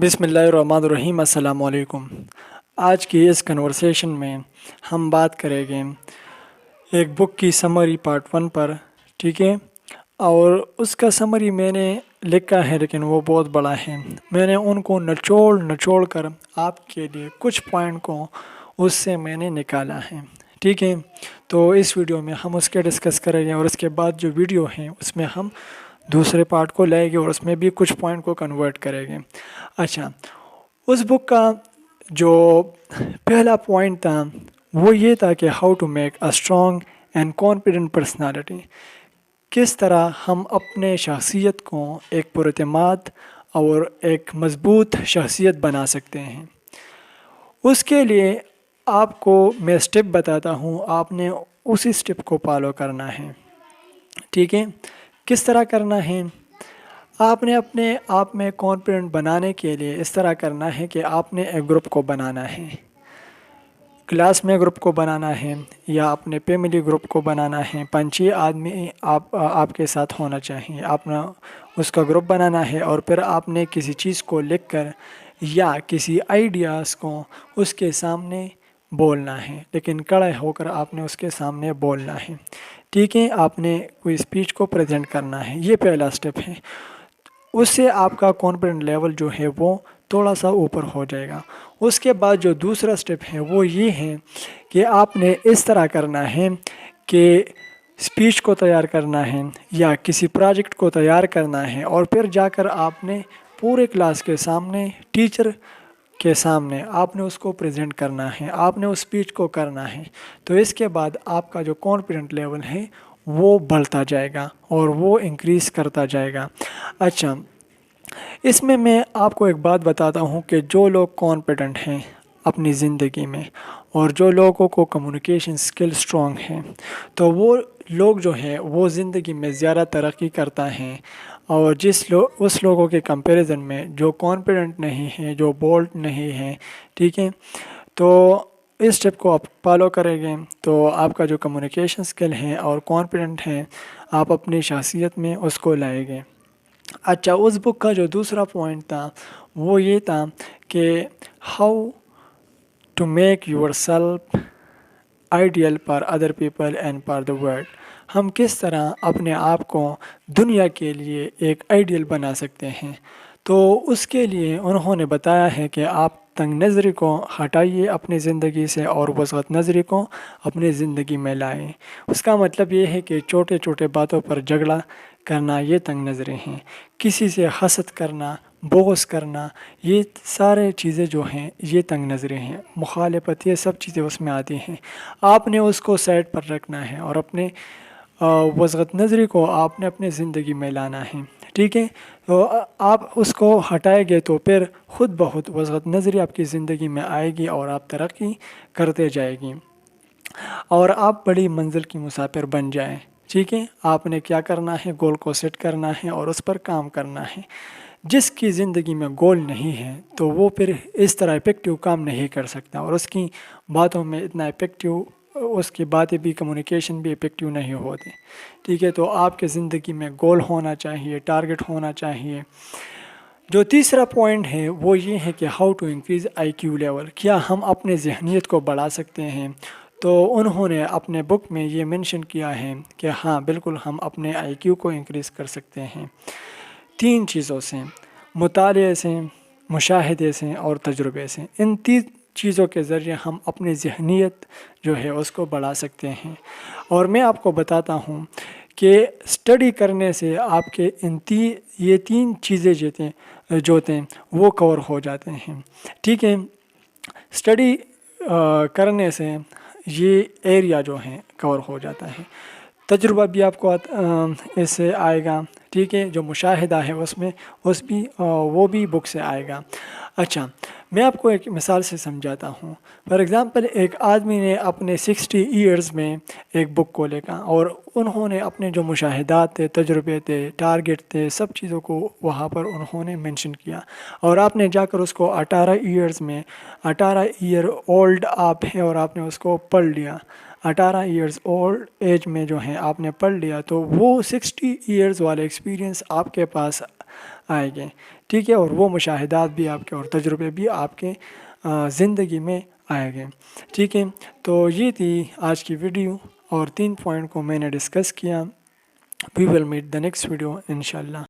بسم اللہ الرحمن الرحیم۔ السلام علیکم۔ آج کی اس کنورسیشن میں ہم بات کریں گے ایک بک کی سمری پارٹ 1 پر، ٹھیک ہے؟ اور اس کا سمری میں نے لکھا ہے لیکن وہ بہت بڑا ہے۔ میں نے ان کو نچوڑ کر آپ کے لیے کچھ پوائنٹ کو اس سے میں نے نکالا ہے، ٹھیک ہے؟ تو اس ویڈیو میں ہم اس کے ڈسکس کریں گے، اور اس کے بعد جو ویڈیو ہے اس میں ہم دوسرے پارٹ کو لائیں گے اور اس میں بھی کچھ پوائنٹ کو کنورٹ کریں گے۔ اچھا، اس بک کا جو پہلا پوائنٹ تھا وہ یہ تھا کہ how to make a strong and confident personality, کس طرح ہم اپنے شخصیت کو ایک پراعتماد اور ایک مضبوط شخصیت بنا سکتے ہیں۔ اس کے لیے آپ کو میں اسٹیپ بتاتا ہوں، آپ نے اسی اسٹیپ کو فالو کرنا ہے، ٹھیک ہے؟ کس طرح کرنا ہے؟ آپ نے اپنے آپ میں کانفیڈنٹ بنانے کے لیے اس طرح کرنا ہے کہ آپ نے ایک گروپ کو بنانا ہے، کلاس میں گروپ کو بنانا ہے یا اپنے فیملی گروپ کو بنانا ہے۔ 5-6 آدمی آپ کے ساتھ ہونا چاہیے، آپ نے اس کا گروپ بنانا ہے، اور پھر آپ نے کسی چیز کو لکھ کر یا کسی آئیڈیاز کو اس کے سامنے بولنا ہے، لیکن کڑے ہو کر آپ نے اس کے سامنے بولنا ہے، ٹھیک ہے؟ آپ نے کوئی اسپیچ کو پریزنٹ کرنا ہے، یہ پہلا سٹیپ ہے۔ اس سے آپ کا کانفیڈنٹ لیول جو ہے وہ تھوڑا سا اوپر ہو جائے گا۔ اس کے بعد جو دوسرا سٹیپ ہے وہ یہ ہے کہ آپ نے اس طرح کرنا ہے کہ اسپیچ کو تیار کرنا ہے یا کسی پروجیکٹ کو تیار کرنا ہے، اور پھر جا کر آپ نے پورے کلاس کے سامنے، ٹیچر کے سامنے آپ نے اس کو پریزنٹ کرنا ہے، آپ نے اس اسپیچ کو کرنا ہے۔ تو اس کے بعد آپ کا جو کانفیڈنٹ لیول ہے وہ بڑھتا جائے گا اور وہ انکریز کرتا جائے گا۔ اچھا، اس میں آپ کو ایک بات بتاتا ہوں کہ جو لوگ کانفیڈنٹ ہیں اپنی زندگی میں، اور جو لوگوں کو کمیونیکیشن سکل اسٹرانگ ہے، تو وہ لوگ جو ہے وہ زندگی میں زیادہ ترقی کرتا ہیں، اور اس لوگوں کے کمپیریزن میں جو کانفیڈنٹ نہیں ہیں، جو بولڈ نہیں ہیں، ٹھیک ہے؟ تو اس اسٹیپ کو آپ فالو کریں گے تو آپ کا جو کمیونیکیشن سکل ہے اور کانفیڈنٹ ہے، آپ اپنی شخصیت میں اس کو لائیں گے۔ اچھا، اس بک کا جو دوسرا پوائنٹ تھا وہ یہ تھا کہ how to make yourself ideal for other people and for the world, ہم کس طرح اپنے آپ کو دنیا کے لیے ایک آئیڈیل بنا سکتے ہیں۔ تو اس کے لیے انہوں نے بتایا ہے کہ آپ تنگ نظری کو ہٹائیے اپنی زندگی سے اور وسعت نظری کو اپنی زندگی میں لائیں۔ اس کا مطلب یہ ہے کہ چھوٹے چھوٹے باتوں پر جھگڑا کرنا یہ تنگ نظری ہیں، کسی سے حسد کرنا، بغض کرنا، یہ سارے چیزیں جو ہیں یہ تنگ نظری ہیں، مخالفت، یہ سب چیزیں اس میں آتی ہیں۔ آپ نے اس کو سائڈ پر رکھنا ہے اور اپنے وسعت نظری کو آپ نے اپنے زندگی میں لانا ہے، ٹھیک ہے؟ تو آپ اس کو ہٹائیں گے تو پھر خود بخود وسعت نظری آپ کی زندگی میں آئے گی اور آپ ترقی کرتے جائے گی، اور آپ بڑی منزل کی مسافر بن جائیں، ٹھیک ہے؟ آپ نے کیا کرنا ہے؟ گول کو سیٹ کرنا ہے اور اس پر کام کرنا ہے۔ جس کی زندگی میں گول نہیں ہے تو وہ پھر اس طرح افیکٹو کام نہیں کر سکتا، اور اس کی باتوں میں اتنا افیکٹو، اس کی باتیں بھی، کمیونیکیشن بھی افیکٹو نہیں ہوتی، ٹھیک ہے؟ تو آپ کے زندگی میں گول ہونا چاہیے، ٹارگٹ ہونا چاہیے۔ جو تیسرا پوائنٹ ہے وہ یہ ہے کہ how to increase IQ level, کیا ہم اپنے ذہنیت کو بڑھا سکتے ہیں؟ تو انہوں نے اپنے بک میں یہ منشن کیا ہے کہ ہاں بالکل ہم اپنے آئی کیو کو انکریز کر سکتے ہیں 3 چیزوں سے: مطالعے سے، مشاہدے سے اور تجربے سے۔ ان 3 چیزوں کے ذریعے ہم اپنی ذہنیت جو ہے اس کو بڑھا سکتے ہیں، اور میں آپ کو بتاتا ہوں کہ اسٹڈی کرنے سے آپ کے یہ 3 چیزیں جو تھے وہ کور ہو جاتے ہیں، ٹھیک ہے؟ اسٹڈی کرنے سے یہ ایریا جو ہیں کور ہو جاتا ہے۔ تجربہ بھی آپ کو اس سے آئے گا، ٹھیک ہے؟ جو مشاہدہ ہے وہ بھی بک سے آئے گا۔ اچھا، میں آپ کو ایک مثال سے سمجھاتا ہوں۔ فار ایگزامپل، ایک آدمی نے اپنے 60 ایئرز میں ایک بک کو لکھا، اور انہوں نے اپنے جو مشاہدات تھے، تجربے تھے، ٹارگٹ تھے، سب چیزوں کو وہاں پر انہوں نے مینشن کیا، اور آپ نے جا کر اس کو 18 ایئرز میں، 18 ایئر اولڈ آپ ہیں اور آپ نے اس کو پڑھ لیا، 18 ایئرز اولڈ ایج میں جو ہیں آپ نے پڑھ لیا، تو وہ 60 ایئرز والے ایکسپیرینس آپ کے پاس آئے گے، ٹھیک ہے، اور وہ مشاہدات بھی آپ کے اور تجربے بھی آپ کے زندگی میں آئے گے. ٹھیک ہے، تو یہ تھی آج کی ویڈیو اور 3 پوائنٹ کو میں نے ڈسکس کیا. We will meet the next video انشاءاللہ.